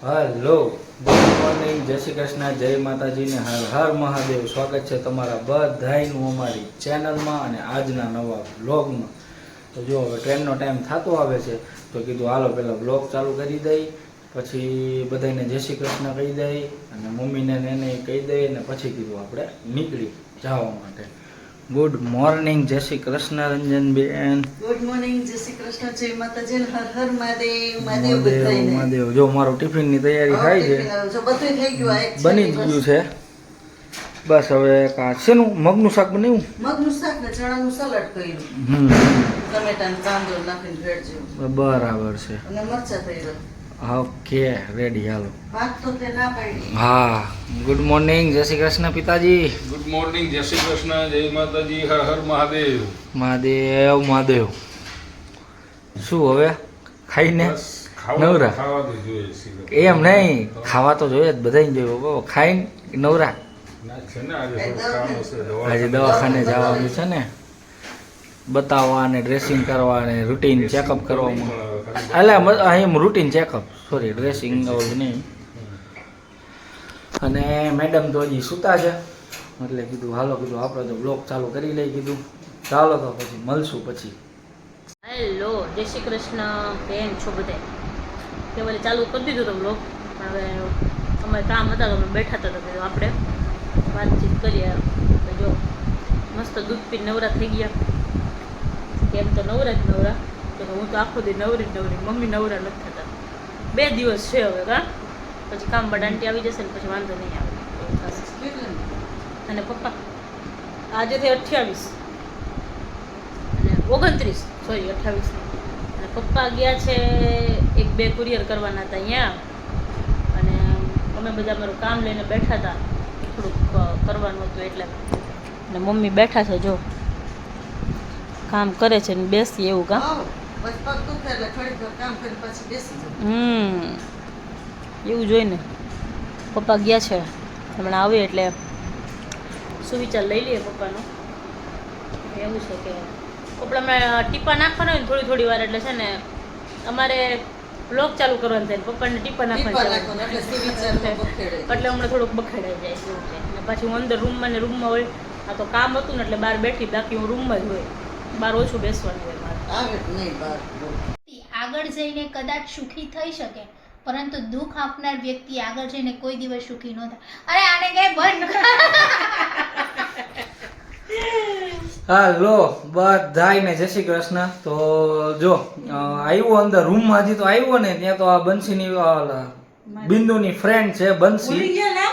Hello, good morning, જય શ્રી કૃષ્ણ, જય માતાજી ને હર હર મહાદેવ. સ્વાગત છે તમારા બધાયનું અમારી ચેનલમાં અને આજના નવા વ્લોગમાં. તો જો હવે ટ્રેનનો ટાઈમ થતો આવે છે તો કીધું હાલો પહેલાં વ્લોગ ચાલુ કરી દઈ, પછી બધાને જય શ્રી કૃષ્ણ કહી દઈ અને મમ્મીને એને કહી દઈ અને પછી કીધું આપણે નીકળી જવા માટે. ગુડ મોર્નિંગ, જય શ્રી કૃષ્ણ રંજનબેન. ગુડ મોર્નિંગ, જય શ્રી કૃષ્ણ, જય માતાજી, હર હર મહાદેવ. મહાદેવ. જો મારું ટિફિનની તૈયારી થાય છે, જો બધું થઈ ગયું, આ એક બની જ ગયું છે. બસ હવે શેનું મગનું શાક બનાવ્યું, મગનું શાક ને ચણાનું સલાડ કર્યું, ટમેટાનો કાંદો નાખીને બ્રેડ જેવું. બરાબર છે. અને મરચા થઈ ગયું. Okay, ready. હાલો. ભાત તો તે ના પાડી. હા, ગુડ મોર્નિંગ, જય શ્રી કૃષ્ણ પિતાજી. ગુડ મોર્નિંગ, જય શ્રી કૃષ્ણ, જય માતાજી, હર હર મહાદેવ. મહાદેવ મહાદેવ. શું હવે ખાઈને બસ નવરા? ખાવા તો જોઈએ છે. એમ નહીં, ખાવા તો જોઈએ જ, બધાને જોઈએ. ખાઈને નવરા. ના છે ને આજે થોડું કામ હશે, આજે દવાખાને જવાનું છે ને, બતાવવા ને ડ્રેસિંગ કરવા ને રૂટીન ચેકઅપ કરવામાં. એટલે અહીં રૂટીન ચેકઅપ, સોરી ડ્રેસિંગ નહીં. અને મેડમ તો હજી સૂતા છે એટલે કીધું હાલો, કીધું આપણે તો બ્લોગ ચાલુ કરી લઈ. કીધું ચાલો તો પછી મળશું પછી. હેલો, જય શ્રી કૃષ્ણ. કેમ છો બધા? કેવલે ચાલુ કરી દીધું તો બ્લોગ, પણ હવે અમારે કામ હતા તો અમે બેઠા હતા તો કીધું આપણે વાતચીત કરીએ. તો જો મસ્ત દૂધ પીને નવરા થઈ ગયા. કેમ તો નવરા જ નવરા, તો હું તો આખો દી નવરી જ નવરી, મમ્મી નવરા નથી થતા. 2 દિવસ છે હવે, કા પછી કામ પર આંટી આવી જશે ને પછી વાંધો નહીં આવે એવું થશે. અને પપ્પા આજે થઈ 28 અને 29, સોરી 28. અને પપ્પા ગયા છે 1-2 કુરિયર કરવાના હતા અહીંયા, અને અમે બધા મારું કામ લઈને બેઠા હતા, થોડુંક કરવાનું હતું એટલે. અને મમ્મી બેઠા છે, જો કામ કરે છે ને બેસી એવું કામ. બસ પગ દુખે એટલે થોડીક વાર કામ કરીને પછી બેસી જાઉં. એવું જોઈને પપ્પા ગયા છે, હમણાં આવે એટલે સુવિચાર લઈ લઈએ પપ્પાનો. એવું છે કે કપડામાં ટીપા નાખવાના હોય ને થોડી વાર, એટલે છે ને અમારે બ્લોગ ચાલુ કરવાનું થાય, પપ્પાને ટીપા નાખવાનું એટલે સુવિચારમાં બખેડે. એટલે હમણાં થોડુંક બખેડાઈ જાય છે એવું છે. અને પાછી હું અંદર રૂમમાં ને રૂમમાં હોય. આ તો કામ હતું ને એટલે બહાર બેઠી, બાકી હું રૂમમાં જ હોય, બહાર ઓછું બેસવાનું હોય મારે. આવે જ નહીં બહાર. આગળ જઈને કદાચ સુખી થઈ શકે, પરંતુ દુઃખ આપનાર વ્યક્તિ આગળ જઈને કોઈ દિવસ સુખી ન થાય. અરે આને કઈ બંધ. હાલો બધાયને જય શ્રી કૃષ્ણ. તો જો આવ્યો અંદર રૂમમાં, હજી તો આવ્યો ને ત્યાં તો આ બંસીની બિંદુની ફ્રેન્ડ છે બંસી. ભૂલી ગયા ને?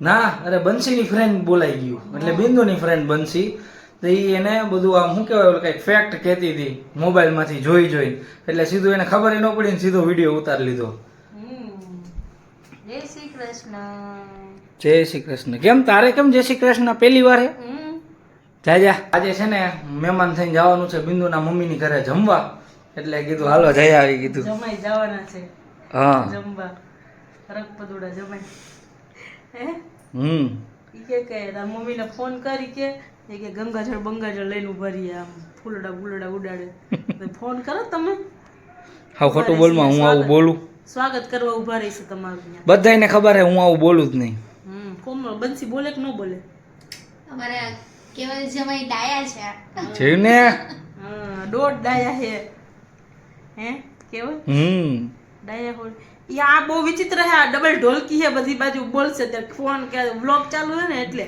ના, અરે બંસીની ફ્રેન્ડ બોલાઈ ગયું, એટલે બિંદુની ફ્રેન્ડ બંસી. તો એને બધું આમ શું કહેવાય, કંઈક ફેક્ટ કહેતી હતી મોબાઈલમાંથી જોઈ, એટલે સીધું એને ખબર ન પડી ને સીધો વિડીયો ઉતારી લીધો. જય શ્રી કૃષ્ણ. જય શ્રી કૃષ્ણ. કેમ તારે કેમ જય શ્રી કૃષ્ણ પહેલી વાર? જા આજે છે ને મહેમાન થઈને જવાનું છે બિંદુના મમ્મીની ઘરે જમવા, એટલે કીધું હાલો જઈ આવી. કીધું જમાઈ જવાના છે. હા, જમવા રકપદુડા જમાઈ. ઈ કે તાર મમ્મીને ફોન કરી કે ગંગાજળ બંગાજળ લઈને ઉભા રહીએ, આમ ફૂલડા બુલડા ઉડાડે. ફોન કરો તમે. હા, ખોટું બોલમાં હું આવું બોલું? સ્વાગત કરવા ઉભા રહીશું તમારું ત્યાં. બધાને ખબર હે હું આવું બોલું જ નહીં. કોમળ બંસી બોલે કે ન બોલે? અમારા કેવલ જમાઈ ડાયા છે. જોયું ને? હા, દોઢ ડાયા હે. હે કેવલ ડાયા હોય. ઈ આ બહુ વિચિત્ર હે, આ ડબલ ઢોલકી હે, બધી બાજુ બોલશે ત્યારે ફોન કે વ્લોગ ચાલુ હે ને એટલે.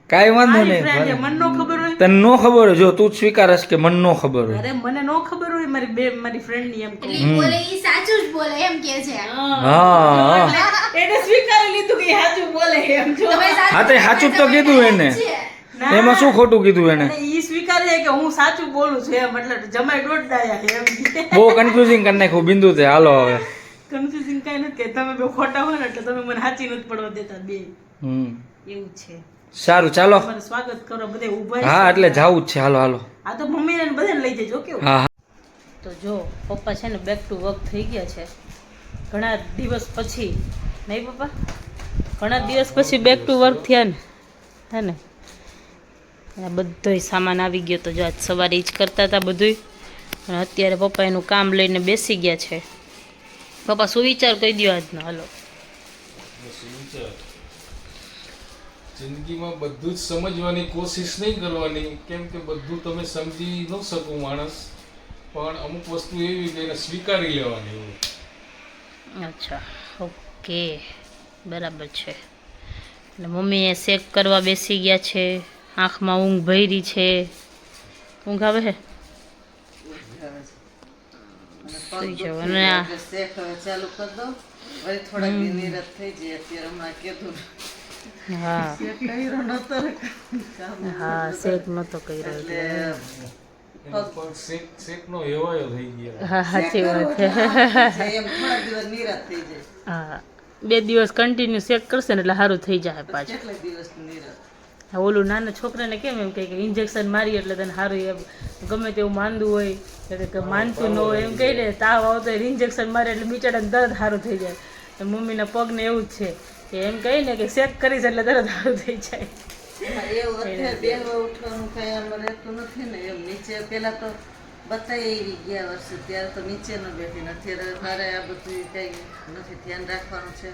કાઈ વાંધો મારી friend હે, નહીં. મને નો ખબર હોય. તને નો ખબર હોય, જો તું જ સ્વીકારશ કે મને નો ખબર હોય. અરે મને નો ખબર હોય, મારી ફ્રેન્ડ ની એમ કહું. એટલે ઈ બોલે ઈ સાચું જ બોલે એમ કે છે. હા. એને સ્વીકારી લીધું કે ઈ સાચું બોલે એમ. જો તમે હા તે સાચું જ તો કીધું એને. ના. એમાં શું ખોટું કીધું એને? અને ઈ સ્વીકારે કે હું સાચું બોલું છું એમ, એટલે જમાઈ દોઢ ડાયા હે એમ. બહુ કન્ફ્યુઝિંગ કરી નાખ્યું બિંદુ તે. હાલો હવે. કન્ફ્યુઝિંગ કઈ નથી કે તમે બે ખોટા હોય ને એટલે તમે મને સાચી નથી પડવા દેતા બે. એવું છે. સારું ચાલો. તમારે સ્વાગત કરો, બધે ઊભા હા, એટલે જાવું જ છે. હાલો હાલો. આ તો મમ્મીને ને બધાને લઈ જજો કેવું. હા હા. તો જો પપ્પા છે ને બેક ટુ વર્ક થઈ ગયા છે ઘણા દિવસ પછી. નહીં પપ્પા? ઘણા દિવસ પછી બેક ટુ વર્ક થયા ને, હે ને? અને બધોય સામાન આવી ગયો તો જો આજ સવારે જ કરતા હતા બધુંય. અને અત્યારે પપ્પા એનું કામ લઈને બેસી ગયા છે. પપ્પા સુવિચાર કહી દો આજનો, હાલો. બસ વિચાર. જિંદગીમાં બધું જ સમજવાની કોશિશ નહીં કરવાની, કેમ કે બધું તમે સમજી ન શકો માણસ, પણ અમુક વસ્તુ એવી કે એને સ્વીકારી લેવાની એવું. અચ્છા, ઓકે, બરાબર છે. એટલે મમ્મીએ શેક કરવા બેસી ગયા છે, આંખમાં ઊંઘ ભરી છે. ઊંઘ આવે છે? સુઈ જાઓ. અને આ શેક હવે ચાલુ કરી દો, વળી થોડાક દી નિરાત થઈ જાય. અત્યારે હમણાં કીધું હા શેક કર્યો નતો ને કામ. હા, શેક નહોતો કર્યો એટલે એનો પણ શેકનો હેવાયો થઈ ગયા. હા, સાચી વાત છે. એમ થોડાક દિવસ નિરાત થઈ જાય. હા, 2 દિવસ કન્ટિન્યુ શેક કરશે ને એટલે સારું થઈ જાય પાછું. કેટલા દિવસ નિરાત. હા, ઓલું નાના છોકરાને કેમ એમ કહે કે ઇન્જેક્શન મારી એટલે તને સારું, એમ ગમે તેવું માંદું હોય એટલે કે માનતું ન હોય એમ કહીને તાવ આવતો હોય ઇન્જેક્શન મારે એટલે બિચારાને તરત સારું થઈ જાય. તો મમ્મીના પગને એવું જ છે કે એમ કહીને કે શેક કરીશ એટલે તરત સારું થઈ જાય. એવું અત્યારે બેહવા ઉઠવાનું કઈ આમ રહેતું નથી ને. એમ નીચે પેલા તો બતાવી ગયા વર્ષે ત્યારે તો નીચે ન બેઠી ને. અત્યારે મારે આ બધું કઈ નથી, ધ્યાન રાખવાનું છે,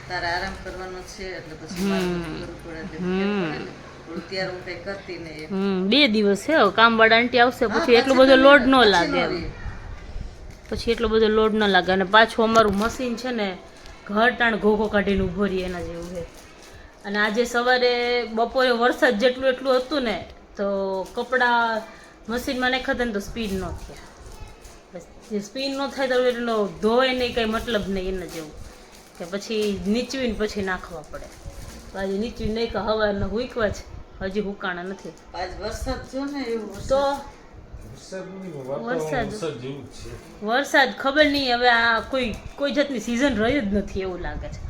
તારે આરામ કરવાનો છે, એટલે પછી મારે બધું કરવું પડે. એટલે ફેર પડે ને. થોડું ત્યારે હું કઈ કરતી નહીં એમ. 2 દિવસ છે કામવાળા આંટી આવશે પછી એટલો બધો લોડ ન લાગે એમ. પછી એટલો બધો લોડ ન લાગે. અને પાછું અમારું મશીન છે ને ઘર ટાણ ઘોઘો કાઢીને ઊભો રહીએ એના જેવું છે. અને આજે સવારે બપોરે વરસાદ જેટલું એટલું હતું ને તો કપડાં મશીનમાં નાખ્યા ને તો સ્પીડ ન થયા. બસ જે સ્પીડ ન થાય તો એટલો ધોવાય નહીં, કંઈ મતલબ નહીં એના જેવું, કે પછી નીચવીને પછી નાખવા પડે. તો આજે નીચવી નહીં કે હવારના હુંકવા છે, હજી હુકાણા નથી. આજ વરસાદ જો ને એવું તો વરસાદ નહીં, વાતાવરણ વરસાદ જેવું જ છે. વરસાદ ખબર નહીં હવે આ કોઈ જાતની સિઝન રહી જ નથી એવું લાગે છે.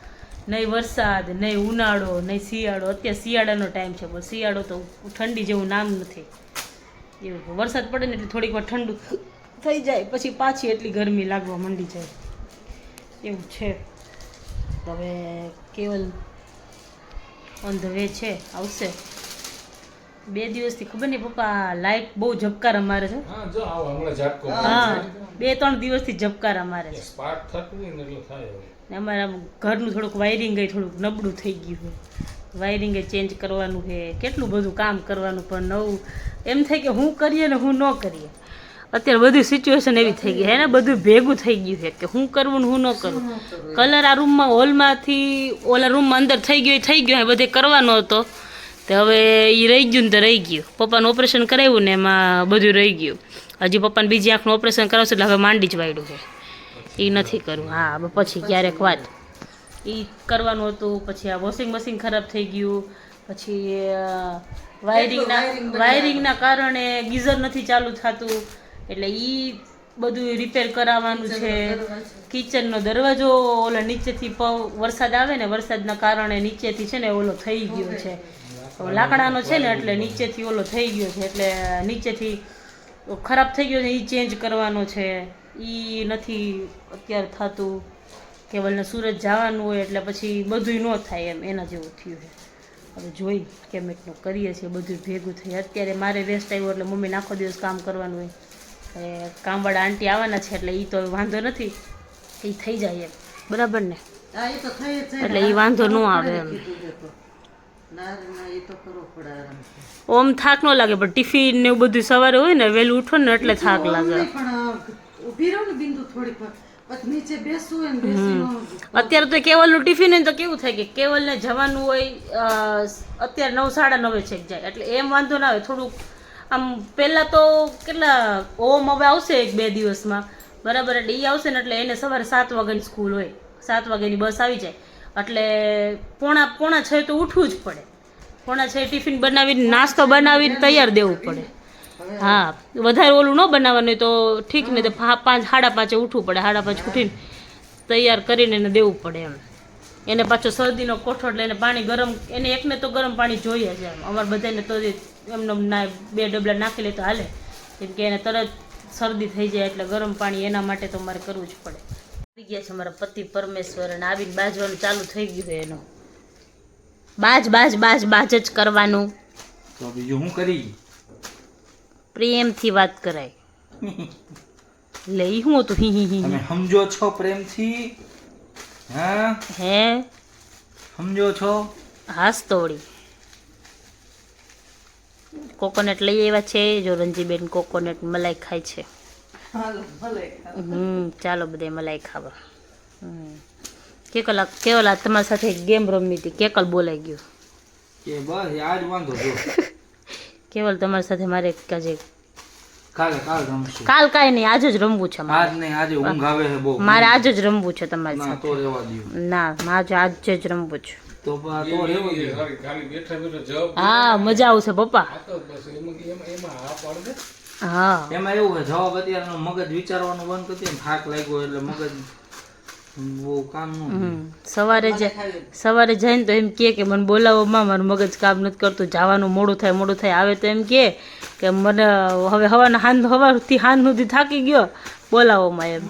નહીં વરસાદ, નહીં ઉનાળો, નહીં શિયાળો. અત્યારે શિયાળાનો ટાઈમ છે પણ શિયાળો તો ઠંડી જેવું નામ નથી. એવું વરસાદ પડે ને એટલે થોડીક વાર ઠંડુ થઈ જાય પછી પાછી એટલી ગરમી લાગવા માંડી જાય એવું છે. હવે કેવલ ઓન ધ વે છે, આવશે. 2 દિવસથી ખબર નહીં પપ્પા લાઇટ બહુ ઝબકારા મારે છે. હા, જો આવો હમણાં ઝાટકો હા, 2-3 દિવસથી ઝબકારા મારે છે. સ્પાર્ક થતું હોય ને એટલે થાય હવે. ને અમારા ઘરનું થોડુંક વાયરિંગ થોડુંક નબળું થઈ ગયું છે. વાયરિંગ ચેન્જ કરવાનું છે, કેટલું બધું કામ કરવાનું, પણ નવું એમ થાય કે હું કરીએ ને હું ન કરીએ. અત્યારે બધી સિચ્યુએશન એવી થઈ ગઈ હે ને, બધું ભેગું થઈ ગયું છે કે હું કરવું ને હું ન કરવું. કલર આ રૂમમાં હોલમાંથી ઓલા રૂમમાં અંદર થઈ ગયો બધે કરવાનો હતો તે હવે એ રહી ગયું ને તો રહી ગયું. પપ્પાનું ઓપરેશન કરાવ્યું ને એમાં બધું રહી ગયું. હજી પપ્પાને બીજી આંખનું ઓપરેશન કરાવશે એટલે હવે માંડી જ વાળ્યું છે. એ નથી કરવું. હા, હવે પછી ક્યારેક વાત એ કરવાનું હતું. પછી આ વોશિંગ મશીન ખરાબ થઈ ગયું, પછી વાયરિંગના કારણે ગીઝર નથી ચાલુ થતું એટલે એ બધું રિપેર કરાવવાનું છે. કિચનનો દરવાજો ઓલો નીચેથી વરસાદ આવે ને વરસાદના કારણે નીચેથી છે ને ઓલો થઈ ગયો છે, લાકડાનો છે ને એટલે નીચેથી ઓલો થઈ ગયો છે એટલે નીચેથી ખરાબ થઈ ગયો છે. એ ચેન્જ કરવાનો છે, એ નથી અત્યારે થતું. કેવલને સુરત જવાનું હોય એટલે પછી બધું ન થાય એમ એના જેવું થયું છે. હવે જોઈ કેમ એટલું કરીએ છીએ બધું ભેગું થઈ. અત્યારે મારે રેસ્ટ આવ્યો એટલે મમ્મીને આખો દિવસ કામ કરવાનું હોય. કામવાળા આંટી આવવાના છે એટલે એ તો વાંધો નથી, એ થઈ જાય એમ, બરાબર ને? હા, એ તો થઈ જ જાય. એટલે એ વાંધો ન આવે એમ. ના એ તો કરવું પડે આરામથી. ઓમ થાક ન લાગે પણ ટિફિન ને એવું બધું સવારે હોય ને વહેલું ઉઠો ને એટલે થાક લાગે. પણ ઊભી રહો ને બિંદુ થોડીક વાર પછી નીચે બેસવું હોય ને બેસી અત્યારે તો કેવલનું ટિફિન હોય તો કેવું થાય કે કેવલને જવાનું હોય અત્યારે 9-9:30 છેક જાય એટલે એમ વાંધો ના આવે. થોડુંક આમ પહેલાં તો કેટલા ઓમ હવે આવશે 1-2 દિવસમાં બરાબર, એટલે એ આવશે ને એટલે એને સવારે 7 વાગ્યાની સ્કૂલ હોય, 7 વાગ્યાની બસ આવી જાય એટલે 5:45 તો ઉઠવું જ પડે. 5:45 ટિફિન બનાવીને નાસ્તો બનાવીને તૈયાર દેવું પડે. હા, વધારે ઓલું ન બનાવવાનું હોય તો ઠીક ને, તો 5-5:30 ઉઠવું પડે. 5:30 ઉઠીને તૈયાર કરીને એને દેવું પડે એમ. એને પાછો શરદીનો કોઠો એટલે એને પાણી ગરમ, એને એકને તો ગરમ પાણી જોઈએ છે એમ. અમારે બધાને તો એમને 2 ડબલા નાખી લે તો હાલે, કેમ કે એને તરત શરદી થઈ જાય એટલે ગરમ પાણી એના માટે તો અમારે કરવું જ પડે. આવી ગયા છે અમારા પતિ પરમેશ્વર અને આવીને બાજવાનું ચાલુ થઈ ગયું છે એનું. બાજ જ કરવાનું. તો બીજું હું કરી પ્રેમથી વાત કરાય. લે ઈ હું હતું હી હી હી તમે સમજો છો પ્રેમથી? હા, હે સમજો છો? હાસ તો વળી કોકોનટ લઈ આવ્યા છે જો રંજીબેન કોકોનટ મલાઈ ખાય છે. હાલો ભલે ખાઓ. ચાલો બધે મલાઈ ખાવા. કેવલ તમારી સાથે ગેમ રમી હતી, કેકલ બોલાઈ ગયું. કે બસ આજ વાંધો જો કેવલ તમારી સાથે મારે આજે કાલે રમશું. કાલ કાંઈ નહીં, આજે જ રમવું છે મારે. આજ નહીં, આજે ઊંઘ આવે છે બહુ. મારે આજે જ રમવું છે તમારી ના સાથે. તો રહેવા દ્યો. ના આજે જ રમવું છે. તો રહેવા દ્યો. ખાલી બેઠા બેઠા જવાબ હા મજા આવશે પપ્પા. આ તો બસ એમાં હા પાડ દે. હા એમાં એવું છે જવાબ અત્યારે મગજ વિચારવાનું બંધ કરી દે ને થાક લાગ્યો એટલે મગજ બહુ કામ ન સવારે જઈને તો એમ કે મને બોલાવવામાં મારું મગજ કામ નથી કરતું, જવાનું મોડું થાય આવે તો એમ કે મને હવે સવારથી સાંજ સુધી થાકી ગયો બોલાવવામાં એમ.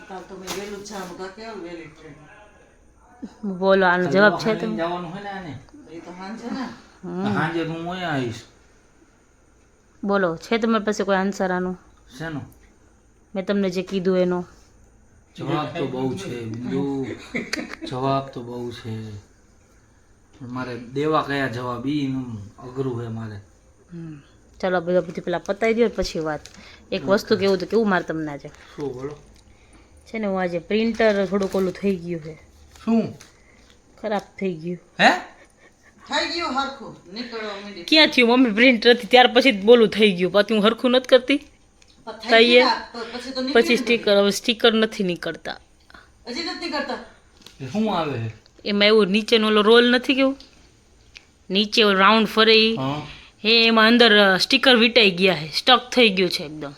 કાલ તો મેં વહેલું જ જવાનું કાં કેવું વહેલી ટ્રેન બોલો આનો જવાબ છે તમે? જવાનું હોય ને આને એ તો સાંજે ને સાંજે તો હું અહીંયા આવીશ. બોલો છે તમારી પાસે કોઈ આન્સર આનો? શેનો મેં તમને જે કીધું એનો જવાબ તો બહુ છે બિંદુ, જવાબ તો બહુ છે. મારે દેવા કયા જવાબ ઈ અઘરું છે મારે. ચાલો બધું પેલા પતાવી દો પછી વાત. એક વસ્તુ કેવું તો કેવું મારે તમને આજે શું બોલો? છે ને હું આજે પ્રિન્ટર થોડુંક ઓલું થઈ ગયું છે, શું ખરાબ થઈ ગયું. હે? થઈ ગયું હરખું નીકળવા માંડી ક્યાં થયું મમ્મી? પ્રિન્ટ નથી ત્યાર પછી જ બોલું થઈ ગયું. પછી હું હરખું નથી કરતી થઈ ગયા પછી તો નીકળી પછી સ્ટીકર હવે સ્ટીકર નથી નીકળતા. હજી નથી કરતા એ શું આવે છે? એમાં એવું નીચેનો ઓલો રોલ નથી કેવું નીચે રાઉન્ડ ફરે ઈ હા હે એમાં અંદર સ્ટીકર વીટાઈ ગયા છે, સ્ટક થઈ ગયું છે એકદમ.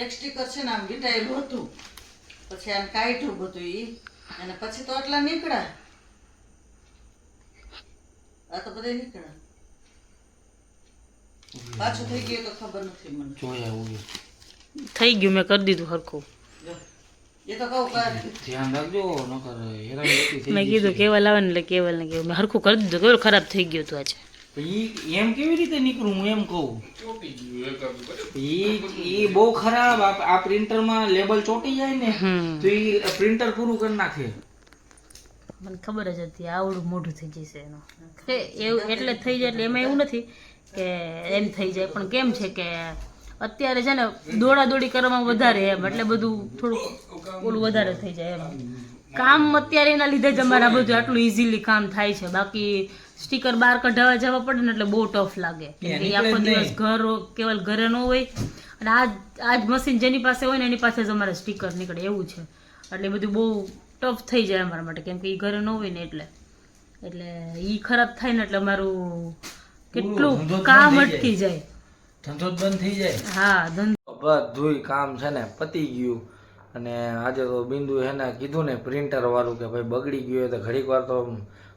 એક સ્ટીકર છે ને આમ વિટાયેલું હતું પછી આમ કાઢ્યું બધું ઈ અને પછી તો આટલા નીકળ્યા. આ તો બધા નીકળ્યા. પાછું થઈ ગયું તો ખબર નથી મને. જોયા એવું થઈ ગયું મેં કરી દીધું હરખું. જો એ તો કહું કર ધ્યાન રાખજો નકર હેરાનગતિ થઈ મેં જશે. કીધું કેવલ આવે ને એટલે કેવલ ને કેવું મેં હરખું કરી દીધું. કેવલ ખરાબ થઈ ગયું હતું આજે. ઈ એમ કેવી રીતે નીકળું હું એમ કહું. ચોટી ગયું એકાદું બરાબર. ઈ બહુ ખરાબ. આ પ્રિન્ટરમાં લેબલ ચોટી જાય ને તો ઈ પ્રિન્ટર પૂરું કરી નાખે. મને ખબર જ હતી આવડું મોઢું થઈ જશે એનું. એવું એટલે થઈ જાય એટલે એમાં એવું નથી કે એમ થઈ જાય પણ કેમ છે કે અત્યારે છે ને દોડાદોડી કરવામાં વધારે એમ એટલે બધું થોડુંક ઓલું વધારે થઈ જાય એમ. કામ અત્યારે એના લીધે જ અમારે આ બધું આટલું ઇઝીલી કામ થાય છે. બાકી સ્ટીકર બહાર કઢાવવા જવા પડે ને એટલે બહુ ટફ લાગે. કેમ કે ઈ આખો દિવસ કેવલ ઘરે ન હોય અને આજ મશીન જેની પાસે હોય ને એની પાસે જ અમારે સ્ટીકર નીકળે એવું છે. એટલે બધું બહુ ટફ થઈ જાય અમારા માટે કેમ કે એ ઘરે ન હોય ને એટલે એ ખરાબ થાય ને એટલે અમારું કેટલું કામ અટકી જાય. ધંધો જ બંધ થઈ જાય. હા ધંધો બધુંય કામ છે ને પતી ગયું. અને આજે તો બિંદુ હે ને કીધું ને પ્રિન્ટર વાળું કે ભાઈ બગડી ગયું હોય તો ઘડીક વાર તો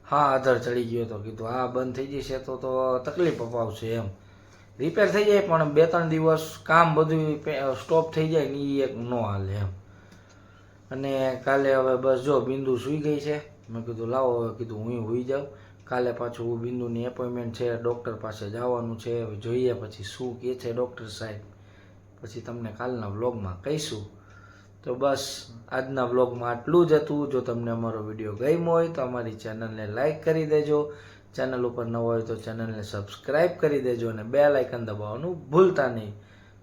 હા આધાર ચડી ગયો તો કીધું હા બંધ થઈ જશે તો તકલીફ અપાવશે એમ. રિપેર થઈ જાય પણ 2-3 દિવસ કામ બધું સ્ટોપ થઈ જાય ને એ એક ન હાલે એમ. અને કાલે હવે બસ જો બિંદુ સૂઈ ગઈ છે. મેં કીધું લાવો હવે કીધું હું સૂઈ જાઉં. કાલે પાછું બિંદુની એપોઇન્ટમેન્ટ છે, ડૉક્ટર પાસે જવાનું છે. હવે જોઈએ પછી શું કહે છે ડૉક્ટર સાહેબ, પછી તમને કાલના વ્લોગમાં કહીશું. તો બસ આજના વ્લોગમાં આટલું જ હતું. જો તમને અમારો વિડીયો ગમ્યો હોય તો અમારી ચેનલને લાઈક કરી દેજો. ચેનલ ઉપર ન હોય તો ચેનલને સબસ્ક્રાઈબ કરી દેજો અને બેલ આઇકન દબાવવાનું ભૂલતા નહીં.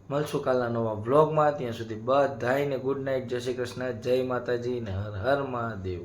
મળશું કાલના નવા વ્લોગમાં. ત્યાં સુધી બધાને ગુડ નાઇટ, જય શ્રી કૃષ્ણ, જય માતાજી ને હર હર મહાદેવ.